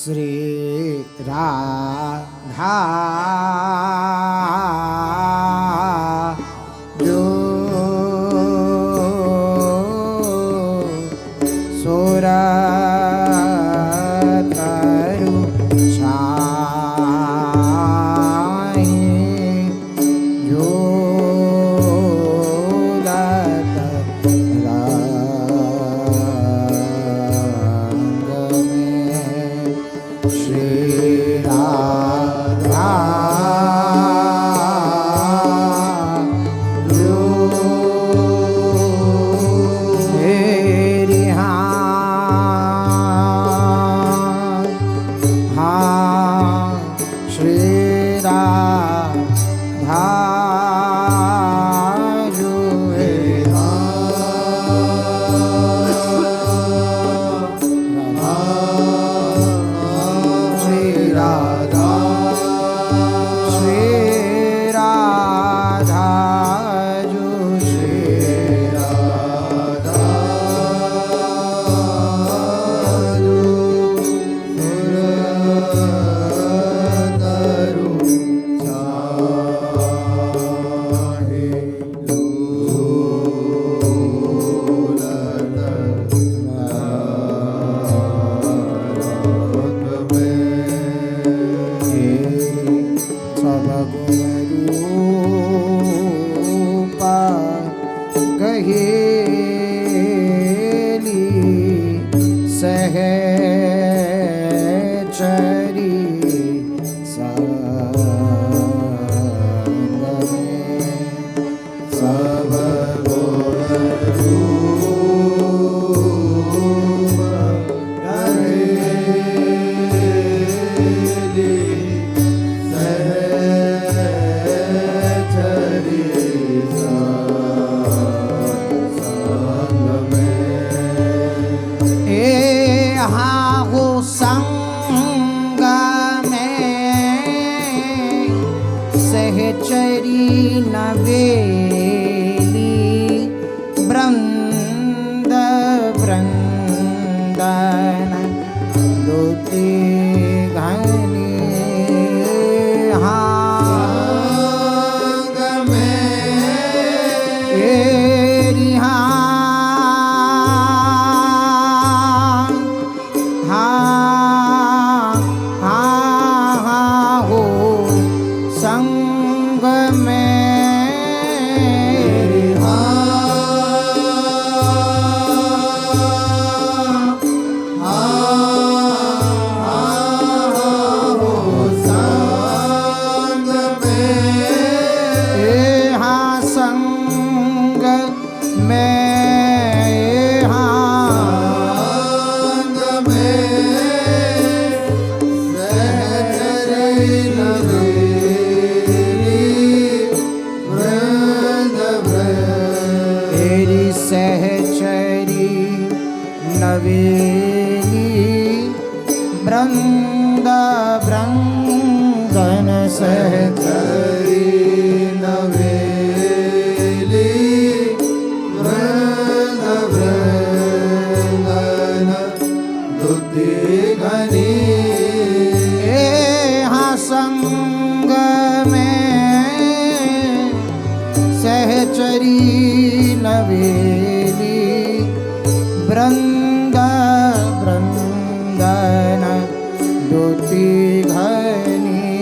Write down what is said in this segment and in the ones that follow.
श्री राधा जो सुरतरु छाए जो लत रंग में श्री राधा जो मेरी श्री राधा जो श्री राधा श्री राधा जो श्री राधा गहेली सहचरी संग में सब गुण रूप गहेली सहचरी संग में सहचरी नवेली वृंद वृंदन दुति घनी संग में संग में संग में सहचरी नवेली वृंद वृंदन सहचरी नवेली वृंद वृंदन दुति घनी संग में सहचरी नवेली वृंद वृंदन दुति घनी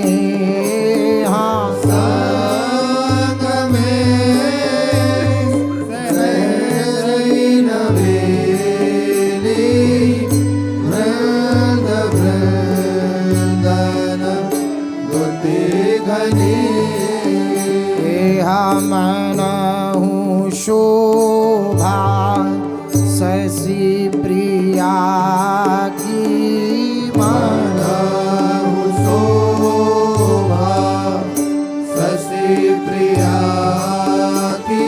संग में सहचरी नवेली वृंद वृंदन दुति घनी मनहु शोभा शशि प्रिया की मनहु शोभा शशि प्रिया की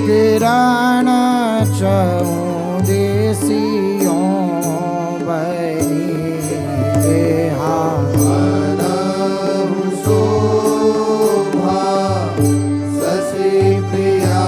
किरण चौदेसियों बनी मनहु शोभा शशि प्रिया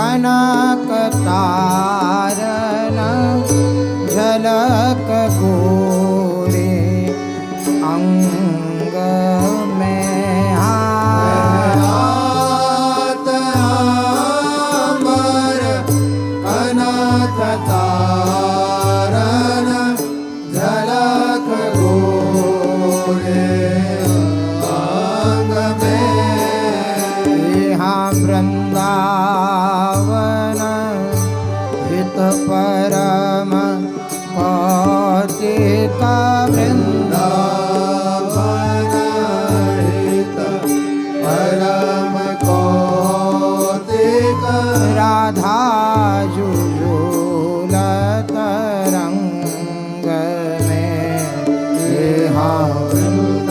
कनक तारन झलक गोरे अंग में हाथ अंबर कनक तारन झलक गोरे अंग में यहाँ वृंदावन हित परम कौतिक वृंदावन हित परम कौतिक राधा जुलत रंग में यहाँ वृंदावन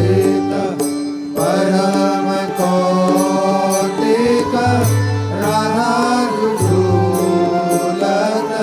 हित परम कौतिक राधा जुलत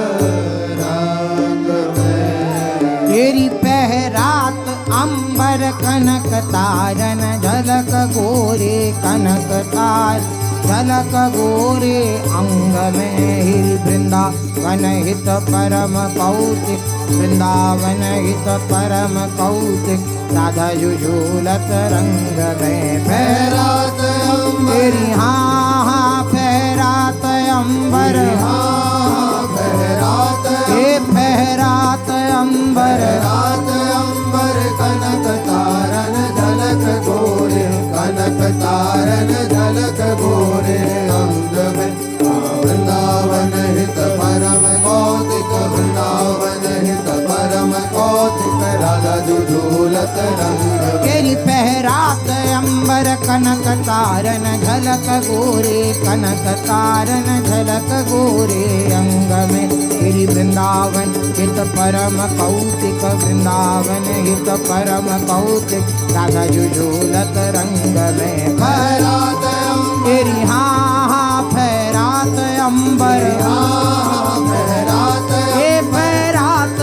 रंग में तेरी पहरात अंबर कनक तारन झलक गोरे कनक तार झलक गोरे अंग में हिल वृंदावन हित परम कौतिक वृंदावन हित परम कौतिक राधा जुलत रंग में फहरात तेरी हाँ फहरात अंबर फहरात फहरात अंबर कनक तारन झलक गोरे कनक तारन झलक गोरे अंग में वृंदावन हित परम कौतिक वृंदावन हित परम कौतिक राधा झूलत रंग तेरी पहरात अंबर कनक तारन झलक गोरे कनक तारन झलक गोरे अंग में तेरी वृंदावन हित परम कौतिक वृंदावन हित परम कौतिक राधा झूलत रंग में फहरात तेरी हाँ फहरात अंबर फहरात फहरात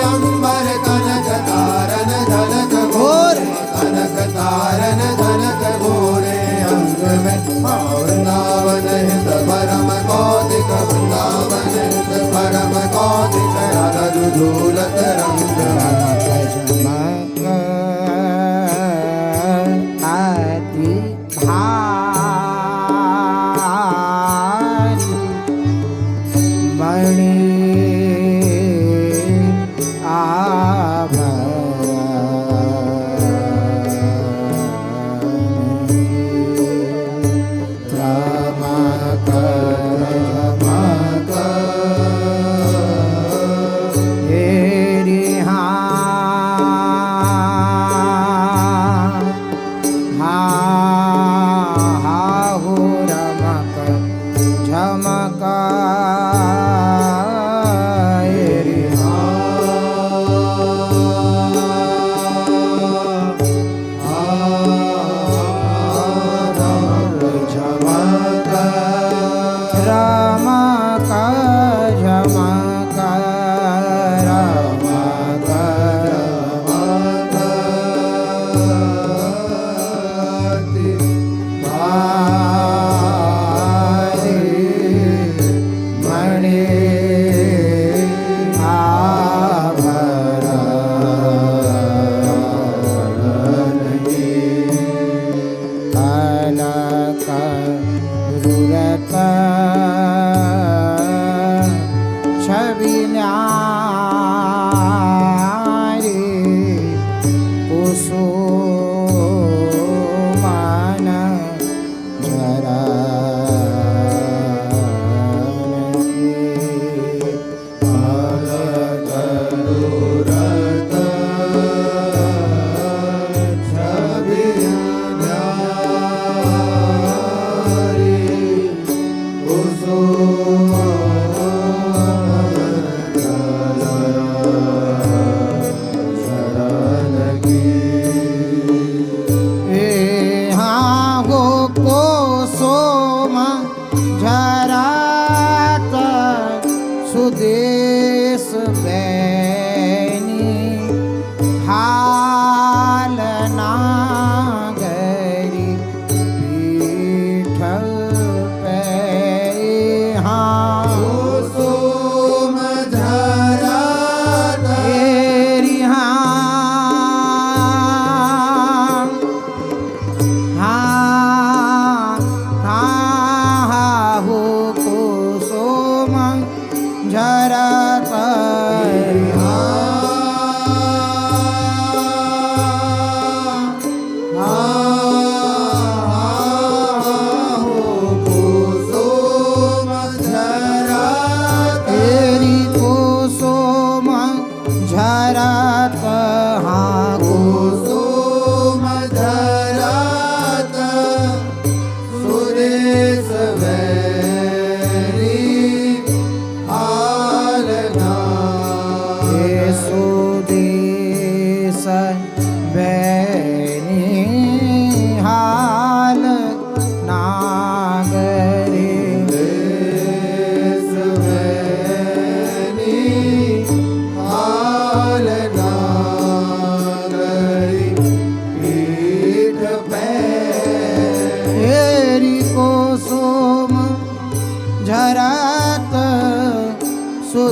अंबर कनक तारन झलक गोरे कनक तारन झलक गोरे अंग में वृंदावन हित परम कौतिक वृंदावन हित परम कौतिक राधा झूलत रंग आदि भारी मणि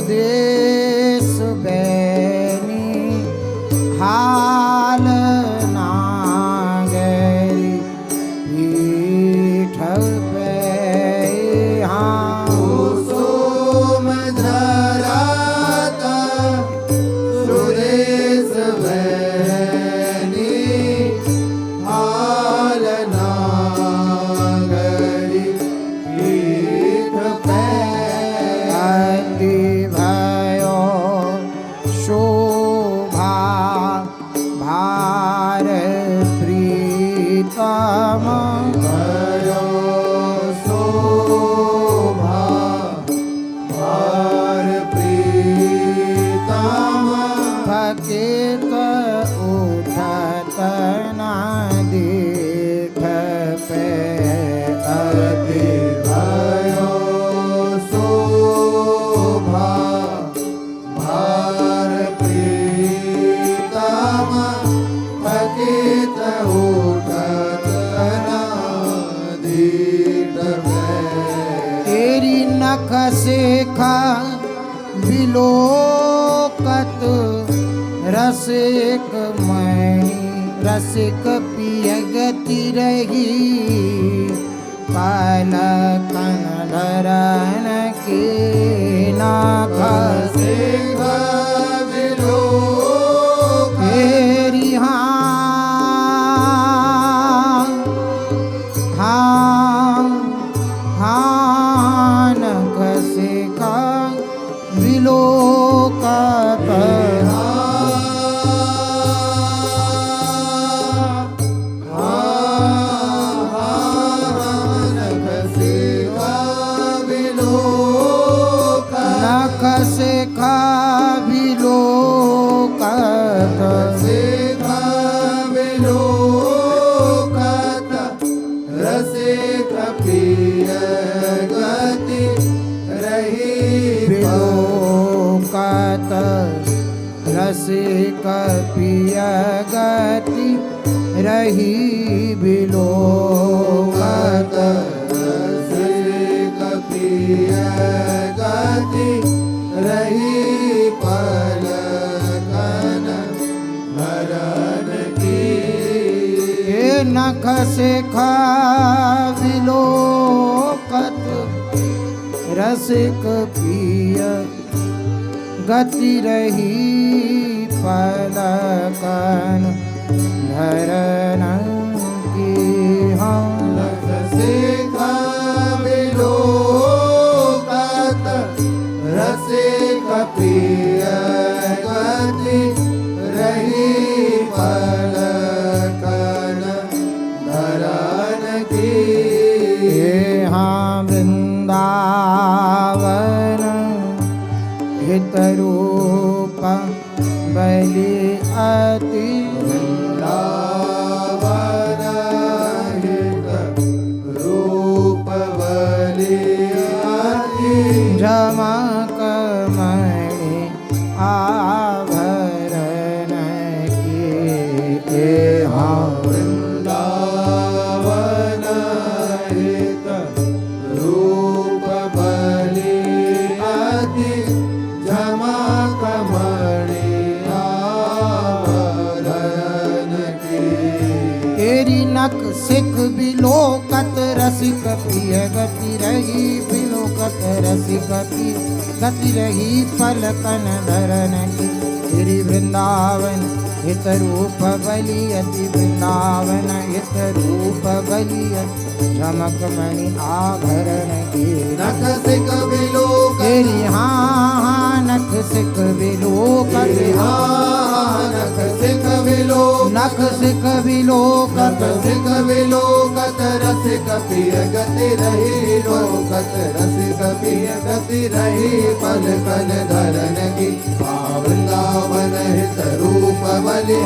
सुदेश बैनी हाल नागरी पीठ पे हाँ कुसुम धराता सुरेश बैनी हाल नागरी पीठ पे अति भयो शोभा भार प्रीतम भयो शोभा भार प्रीतम फकित उठत ना दीठ पे अति भयो शोभा भार प्रीतम फकित उठत नादीठ तेरी नख शेखा विलोकत रसिक मणि रसिक पिय गति रही पलकन धरन की नख शेख विलोक तेरी हाँ नख शेखा विलोकत नख शेखा विलोकत विलोकत रसिक पिय गति रही विलोकत रही पलकन धरन की हे नख शेखा विलोकत रसिक पिय गति रही पलकन धरन की हम शेख विलोकत रसिक प्रिय गति रही पलकन धरन की हे हाँ वृंदावन हित रूप बलि अति वृंदावन हित रूप बलि अति झमक मणि आभरण की हे हाँ वृंदावन हित रूप बलि अति झमक मणि आभरण की तेरी नख सिख बिलोकत रसिक प्रिय गति रही बिलोकत रसिक प्रिय गति रही पलकन धरन की तेरी वृंदावन हित रूप बलि अति वृंदावन हित रूप बलि झमक मणि आभरण की नख सिख विलोकत तेरी हाँ नख सिख विलोकत नख सिख विलोकत नख सिख विलोकत सिख विलोकत रसिक प्रिय गति रही लोकत रसिक प्रिय गति रही पलकन धरन की वृंदावन हित रूप बलि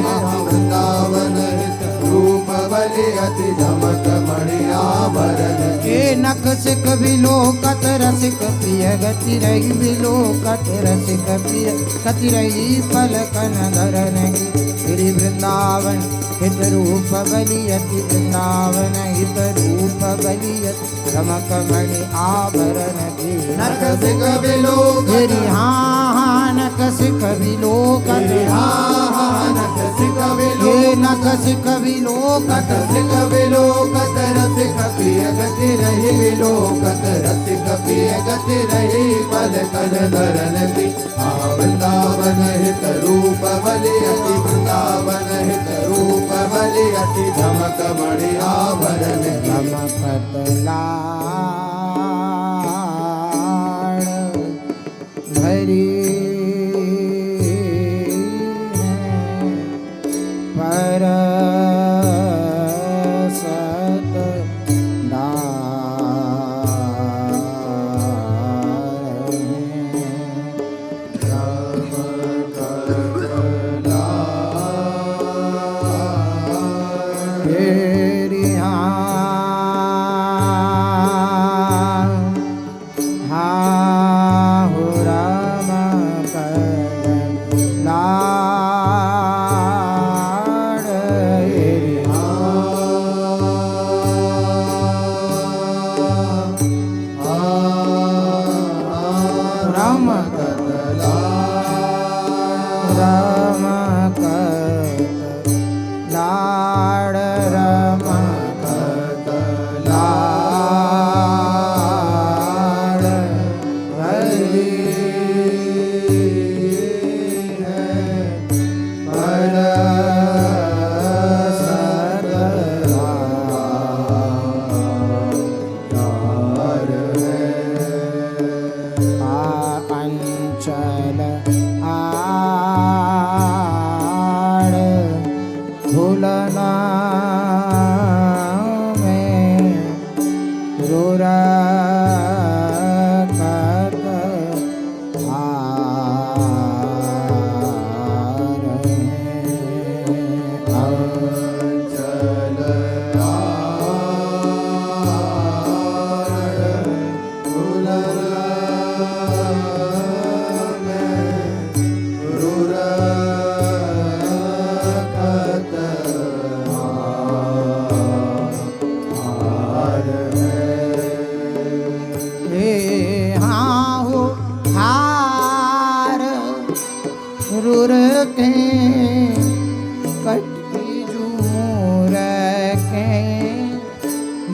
वृंदावन हित रूप बलि अति झमक मणि आभरण हे नख सिख विलोकत रसिक प्रिय गति रही विलोकत रसिक प्रिय गति रही पलकन धरन की श्री वृंदावन हित रूप बलि अति वृंदावन हित रूप बलि अति झमक मणि आभरण की नख सिख विलोकत तेरी हाँ सिख विलोकत नखसिक ये नखसिक विलोकत सिक विलोकत रसिक प्रिय गति रही विलोकत रसिक प्रिय गति रही पल कल धरन की वृंदावन हित रूप बलि अति वृंदावन हित रूप बलि अति झमक मणि आभरण चमकत लाड़ भरी परसत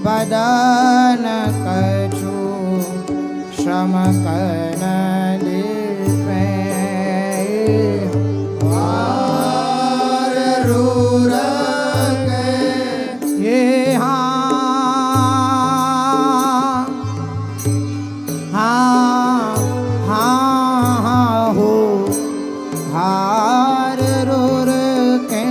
बदन कछु श्रम कन लिपे हार रूर के ये हाँ हो हार रूर के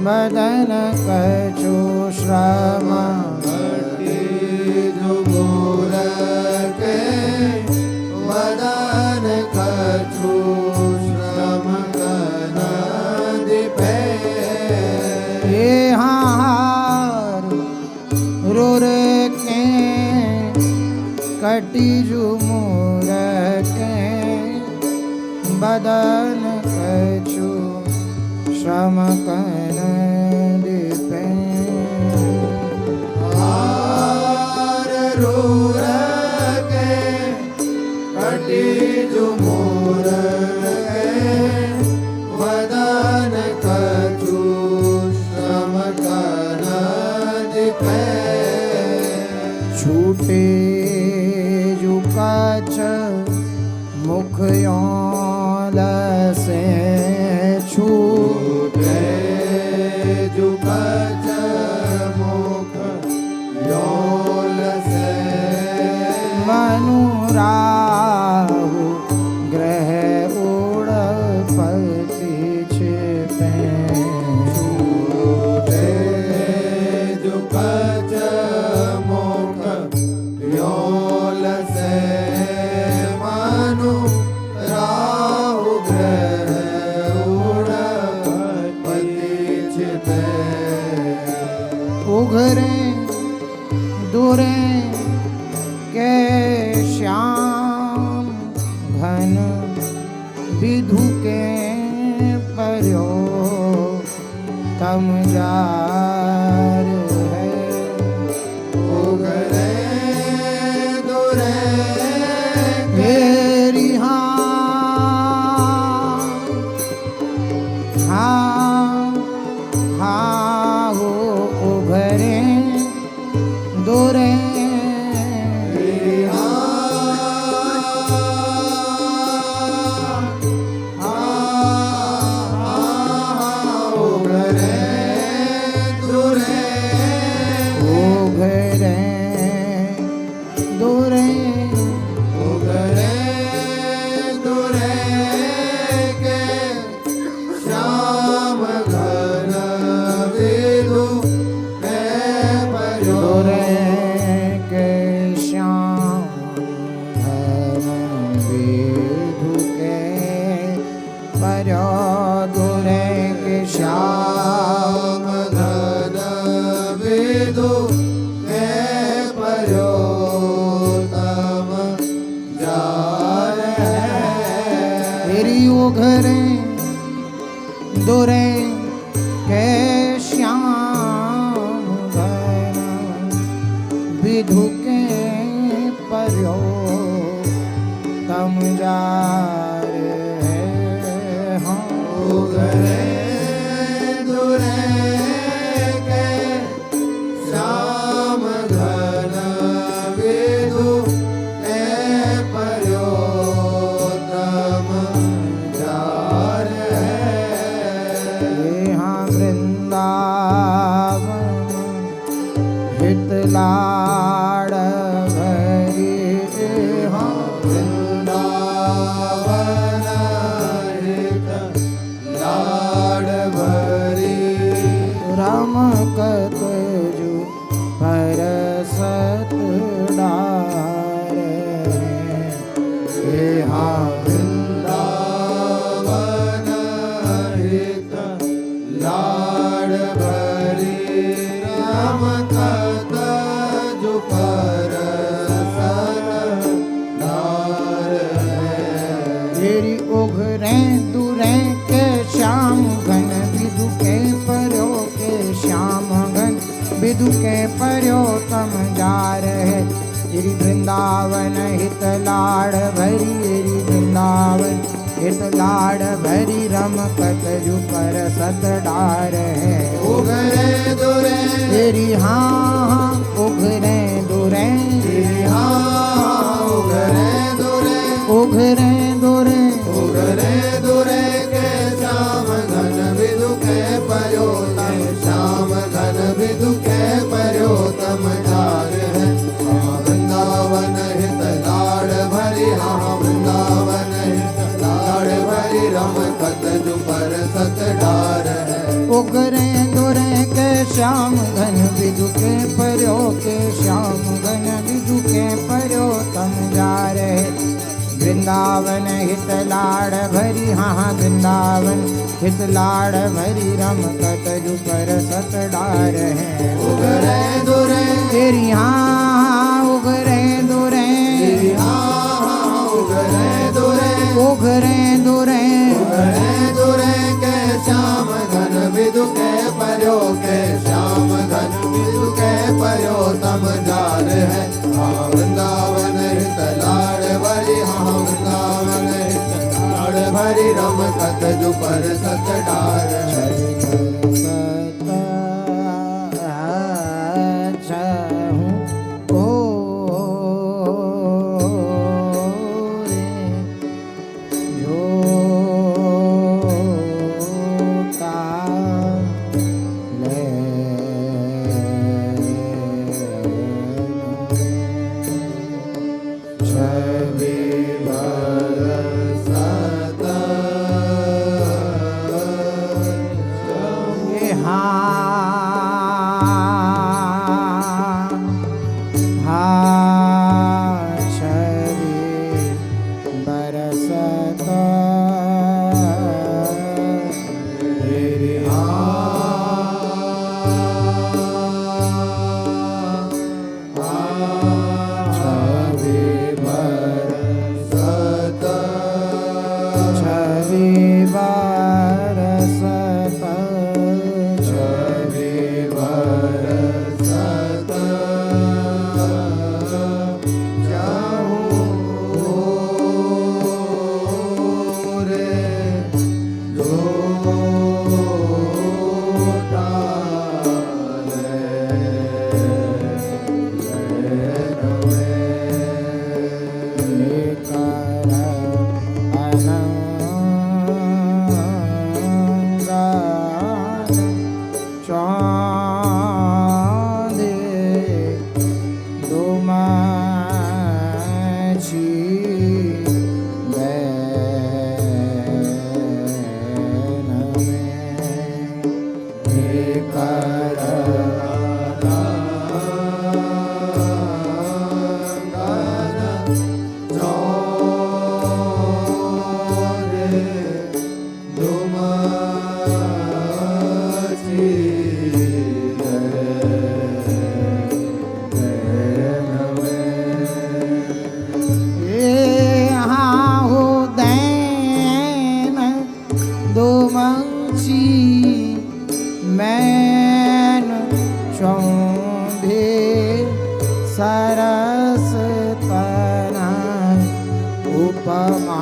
बदन कछु श्रम जुमुर के बदन कछु श्रम कन दिपे ये हार रूर के कटी जुमुर के बदन कछु श्रम कन दिपे हार रूर के कटी जुमुर के बदन कछु श्रम कन दिपे छूटे जुकाच मुख से छूटे जुकच मुख योल से मनुराहु ग्रह उड़पति छिपे छूटे जुकच मुख दुरे के श्याम घन विधु के पर्यो तम जार है। उगरे दुरे मेरी हाँ हो उघरे दुरे घरे दुरे के श्याम घन विधु के पर्यो तम जार है। उगरे दुरे के श्याम घन विधु के पर्यो तम जार है। यहाँ वृंदावन हित लाड़ भरी हाँ वृंदावन हित लाड़ भरी रमकत जु परसत डार यहाँ वृंदावन हित लाड़ भरी रमकत जो परसत डार है। तेरी उघरे दुरे के श्याम घन विधु के पर्यो के श्याम घन विधु के पर्यो तम जार है। तेरी वृंदावन हित लाड़ भरी तेरी वृंदावन हित लाड़ भरी रमकत जु परसत डार है। उगरे दुरे तेरी हाँ उघरे दुरे उगरे दुरे उघरे दुरे उगरे दुरे के श्याम घन विधु के पर्यो तम श्याम घन विधु के पर्यो तम जार है। वृंदावन हित लाड़ भरी वृंदावन हित लाड़ भरी रमकत जो परसत डार है। उगरे दुरे के श्याम घन विधु के पर्यो के श्याम घन विधु के पर्यो तम जार है। वृंदावन हित लाड़ भरी हाँ वृंदावन हित लाड़ भरी रमकत जु परसत डार है। उगरे दुरे तेरी हाँ उगरे दुरे उगरे दुरे उगरे दुरे उगरे दुरे के श्याम घन विधु के पर्यो के श्याम घन विधु के पर्यो तम जार है। वृंदावन हित लाड़ भरी वृंदावन हित लाड़ भरी रमकत जो परसत डार है। धुमंसी मैन चौंधे सरस तना उपमा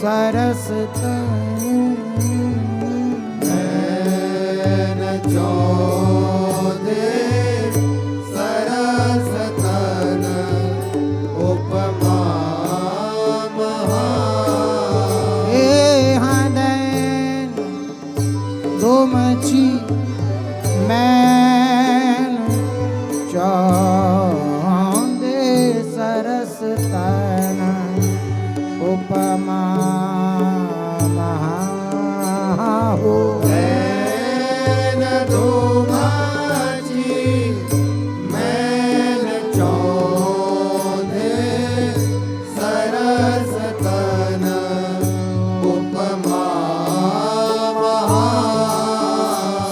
सरस नैन चौंधे सरस तन उपमा हदैन धुमंसी मैन चौंधे सरस तन उपमा नैन धुमंसी मैन चौंधे सरस तन उपमा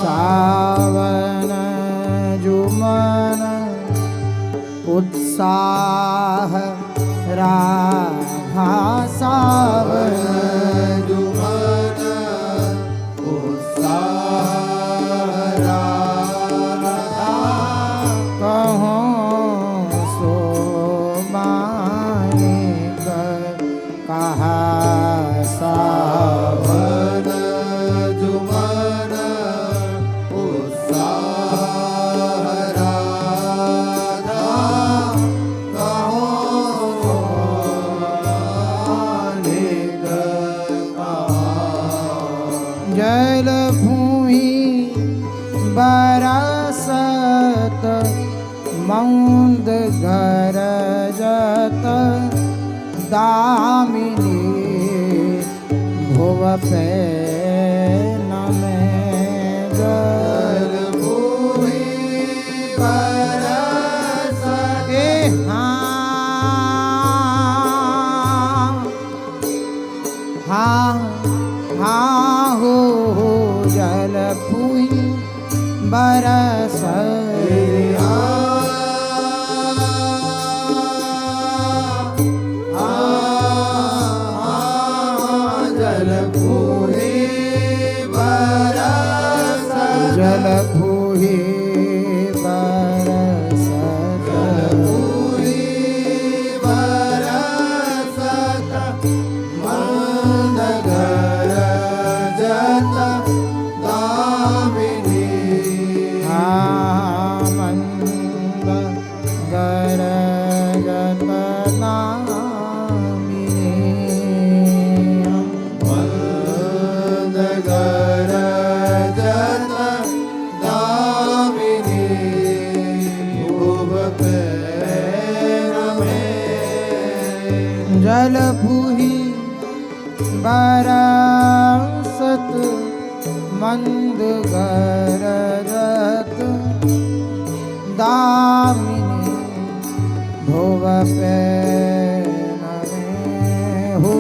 सावन जुमन उत्साह राधा सावन जुमन उत्साह राधा कहो सो मानिक कहा सावन जुमन उत्साह राधा जल भूमि बरसत मौंद गरजत दामिनी भुव पे नमे जल भूमि बरसत हाँ हो जल भूमि बरस जल भूमि बरसत जल भूमि बरस जल भूमि बरसत मंद गरजत दामिनी मंद गरजत नामिनी मंद गरजत दामिनी भुव पे रमे जल भूहि बरसत मंद गरजत दामिनी भुव पे नमे हो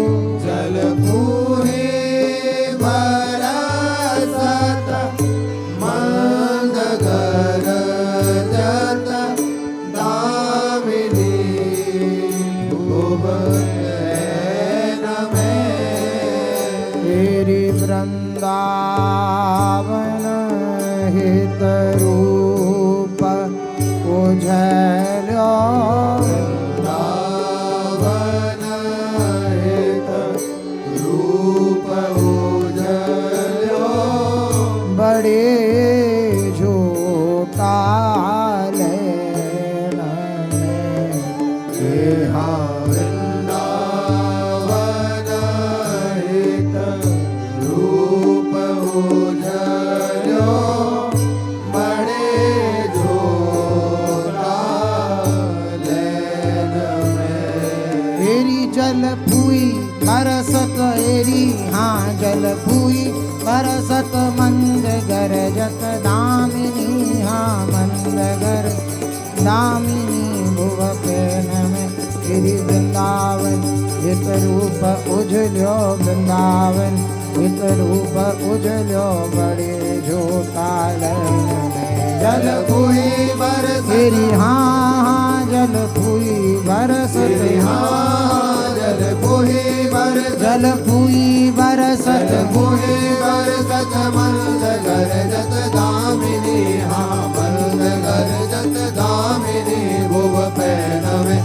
जल भूमि बरसत मंद गरजत दामिनी भुव नमे तेरी वृंदावन हित रूप उझलो वृंदावन हित रूप उजलो बड़े दामिनी हाँ मंदगर दामिनी भुव पेन में गिरि वृंदावन हित रूप उजल्यो वृंदावन हित रूप उजल्यो बड़े झोटालन में जल फूई बरस गिरि हाँ जल फूई बरसत हाँ जल फूई बरस जल फूई बरसत जल फूई बरसत मंद गरजत दामिनी हाँ मंद गरजत दामिनी भुव पैन में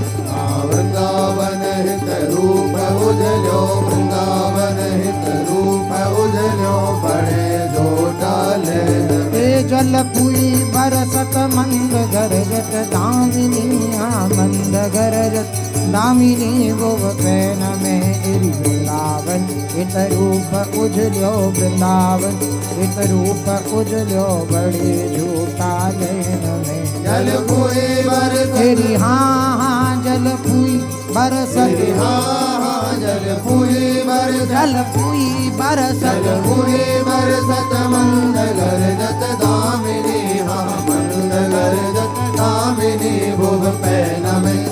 वृंदावन हित रूप उजल्यो वृंदावन हित रूप उजल्यो बड़े झोटालन में जल फूई बरसत मंद गरजत दामिनी हाँ मंद गरजत दामिनी भुव पैन में गिरि वृंदावन हित रूप उजल्यो वृंदावन हित रूप उजल्यो बड़े झूठा लेन में जल फूई बरसत गिरि हाँ जल फूई बरसत हाँ जल फूई बरसत जल फूई बरसत जल फूई बरसत मंद गरजत दामिनी हाँ मंद गरजत दामिनी भुव पैन में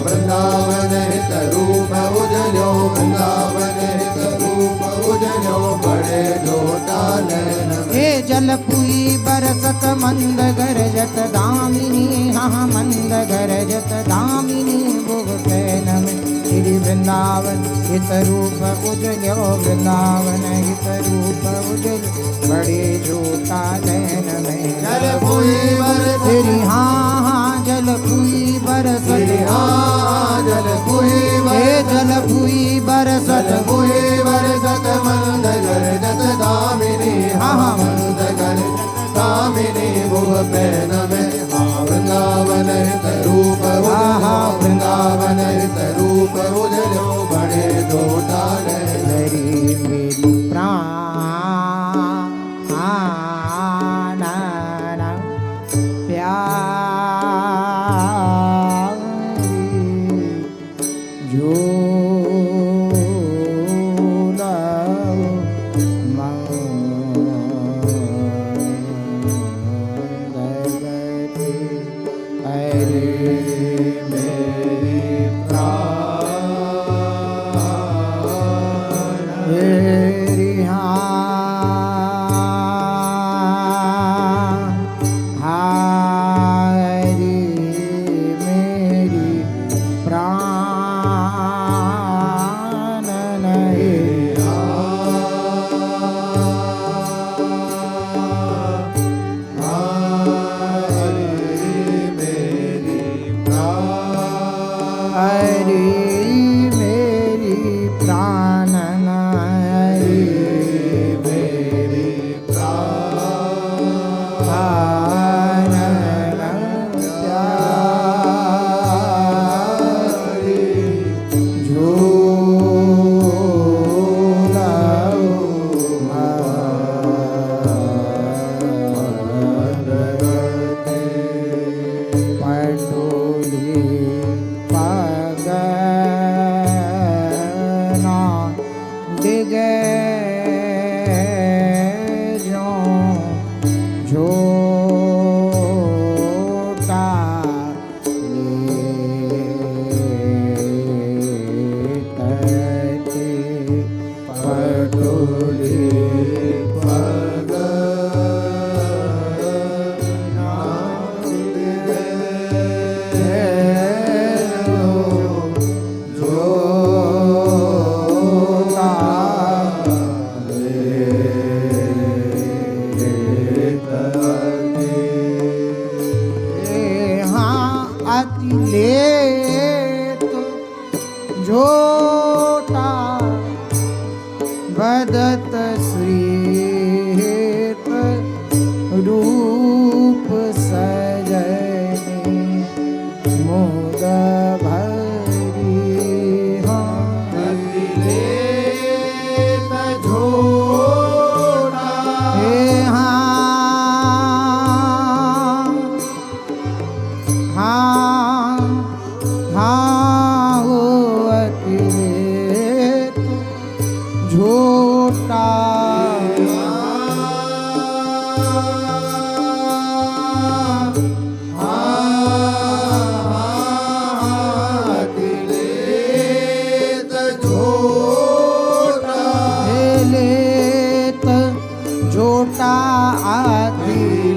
वृंदावन हित रूप उजल्यो वृंदावन हित रूप उजल्यो बड़े झोटालन हे जल फूई बरसत मंद गरजत दामिनी हाँ मंद गरजत दामिनी भुव पैन में गिरि वृंदावन हित रूप उजल्यो वृंदावन हित रूप उजल बड़े झूठा लेन में जल फूई बरसत गिरि हाँ जल फूई बरसत जल फूई हे जल फूई बरसत जल फूई बरसत मंद गरजत दामिनी हाँ मंद गरजत दामिनी भुव पैन में वृंदावन हित रूप उजल्यो वृंदावन हित रूप उजल्यो बड़े झोटालन मेरी मेरी प्राण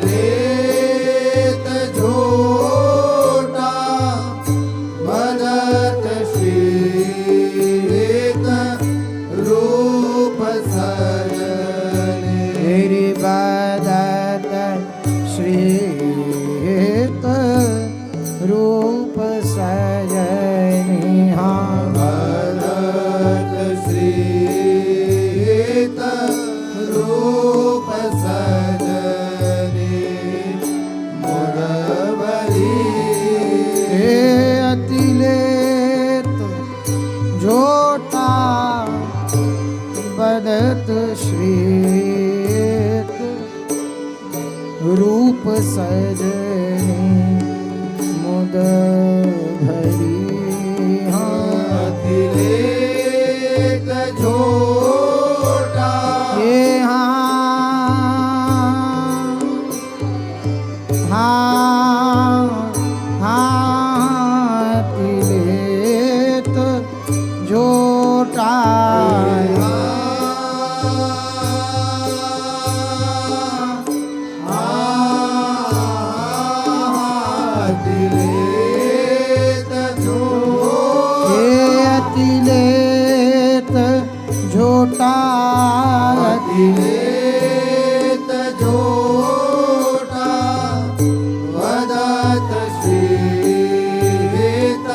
लेत झोटा बदत श्रीत रूप सजने तेरी बदत श्रीत रूप सजनी हाँ बदत श्रीत रूप सजने मुरवरी हे अतिलेत झोटा बदत श्रीत रूप सजनी मुद भरी हाँ अतिलेत झोटा ये हाँ अतिलेत झोटा अतिलेत अतिलेत झोटा अतिलेत झोटा वदत श्रीत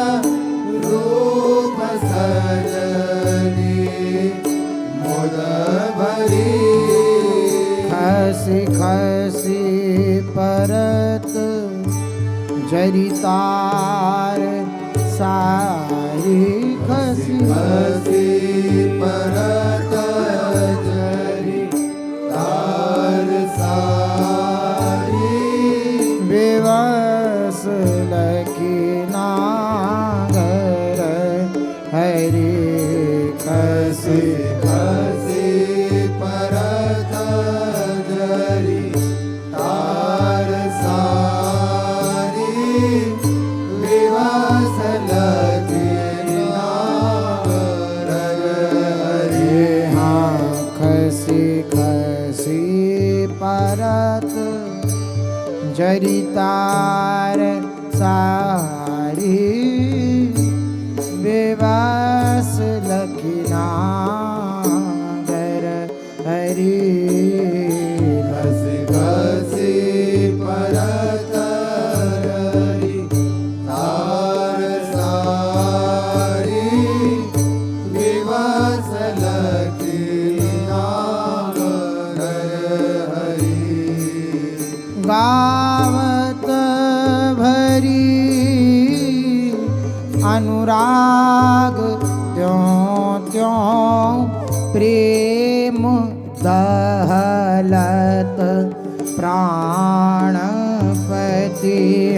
रूप सजनी मुद भरी खसी खसी परत जरितार सारी खसी हसी परत जरी तार सारी बेवस लकी नागर हरि हसी खसी हसी परत जरी तार सारी विवास लगे नागर हरि हाँ खसी खसी परत जरितार सारी बेवास लखीनागर हरि हसी हसी परत जरी तार सारी विवास लगे नागर हरि गावत भरी अनुराग त्यों त्यों प्रेम दहलत प्राणपति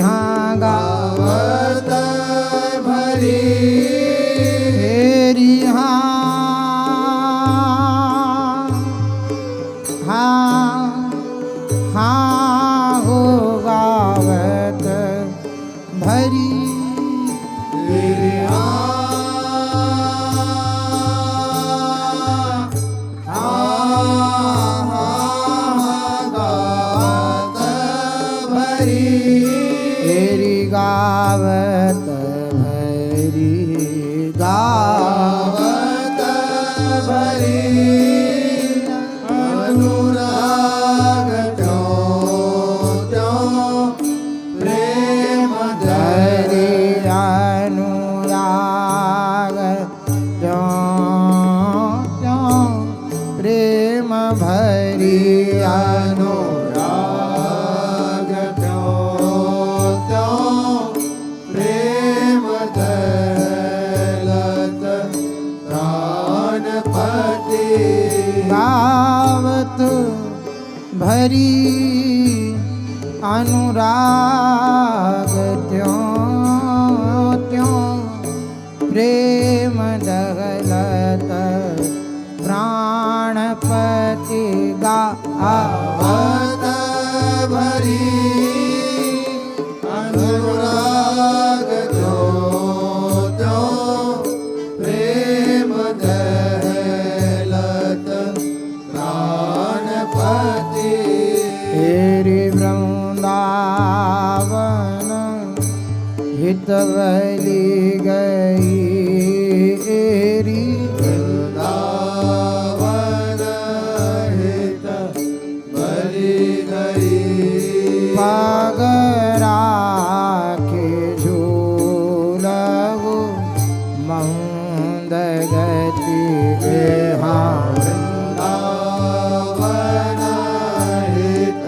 हाँ गावत भरी गावेरी हाँ हो गावत भरी तेरी गावत भरी गावत भरी अनुराग त्यों त्यों प्रेम धरी अनुराग त्यों त्यों प्रेम भरी अनुराग त्यों त्यों प्रेम दलत प्राणपति गावत भरी अनुराग त्यों त्यों प्रेम दहलत प्राणपति गावत भरी अनुराग त्यों त्यों प्रेम दहलत प्राणपति तेरी वृंदावन हित बलि गई एरी वृंदावन हित बलि गई पगरा के झूलऊ मंद गति हाँ वृंदावन हित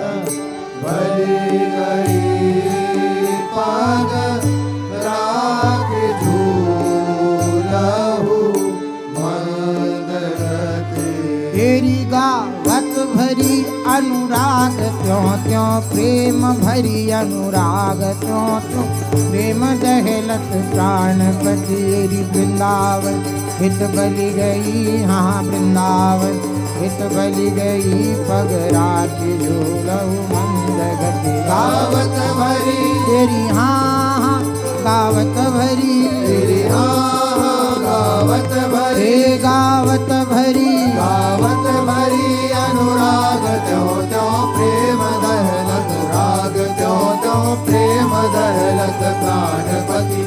बलि गई पग राख झूलहु मंद गति तेरी गावत भरी अनुराग त्यों त्यों प्रेम भरी अनुराग त्यों त्यों प्रेम दहलत प्राणपति तेरी वृंदावन हित बलि गई हाँ वृंदावन हित बलि गई पगरा की झूलऊ मंद गति गावत भरी तेरी हाँ गावत भरी तेरी गावत भरी गावत भरी गावत भरी अनुराग त्यों त्यों प्रेम दहलत राग त्यों त्यों प्रेम दहलत प्राणपति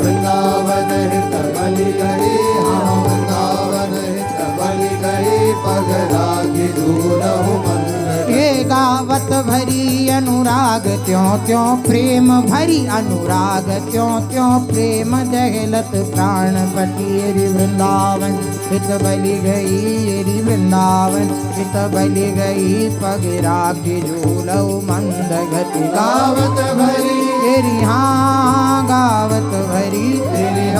वृंदावन हित बलि गई हाँ वृंदावन हित बलि गई पगरा की झूलहु मंद हे गावत भरी अनुराग त्यों त्यों प्रेम भरी अनुराग त्यों त्यों प्रेम दहलत प्राणपति रि वृंदावन हित बलि गई रि वृंदावन हित बलि गई पगरा की झूलऊ मंद गति गावत भरी तेरी हाँ गावत भरी तेरी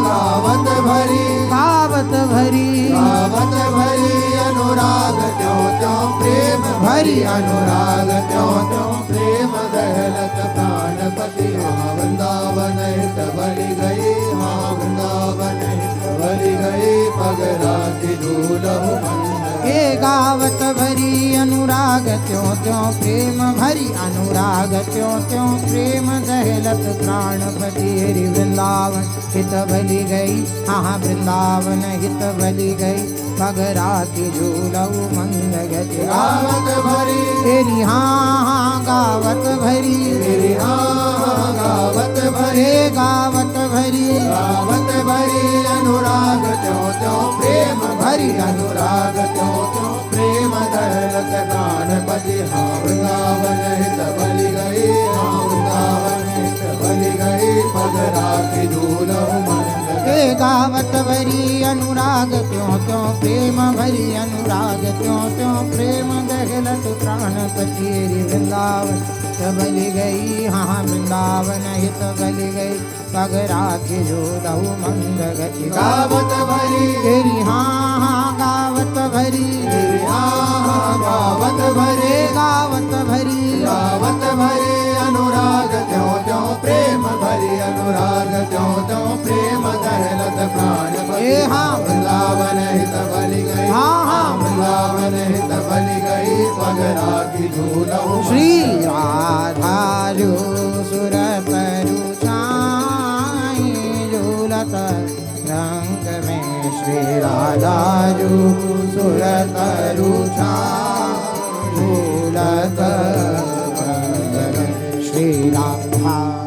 गावत भरी गावत भरी गावत भरी अनुराग त्यों त्यों प्रेम भरी अनुराग त्यों त्यों प्रेम दहलत प्राणपति वृंदावन हित बलि गई हाँ वृंदावन हित बलि गई पगरा की झूलहु मंद हे गावत भरी अनुराग त्यों त्यों प्रेम भरी अनुराग त्यों त्यों प्रेम दहलत प्राणपति रि वृंदावन हित बलि गई हाँ वृंदावन हित बलि गई पगरा की झूलऊ मंद गति गावत भरी तेरी हाँ गावत भरी तेरी गावत भरी गावत भरी गावत भरी अनुराग त्यों त्यों प्रेम भरी अनुराग त्यों त्यों प्रेम दहलत प्राणपति हाँ वृंदावन हित बलि गई हाँ वृंदावन हित बलि गई पगरा की झूलहु मंद हे गावत भरी अनुराग त्यों त्यों प्रेम भरी अनुराग त्यों त्यों प्रेम दहलत प्राणपति रि वृंदावन हित बलि गई हाँ वृंदावन हित बलि गई पगरा की झूलऊ मंद गति गावत भरी तेरी हाँ गावत भरी तेरी गावत भरी गावत भरी गावत भरी अनुराग त्यों त्यों प्रेम भरी अनुराग त्यों त्यों प्रेम दहलत प्राणपति हाँ वृंदावन हित बलि गई हाँ वृंदावन हित बलि गई पगरा की झूलहु श्री राधा जो सुरत रुचाई झूलत रंग में श्री राधा जो सुरत रुचाई झूलत रंग में श्री राधा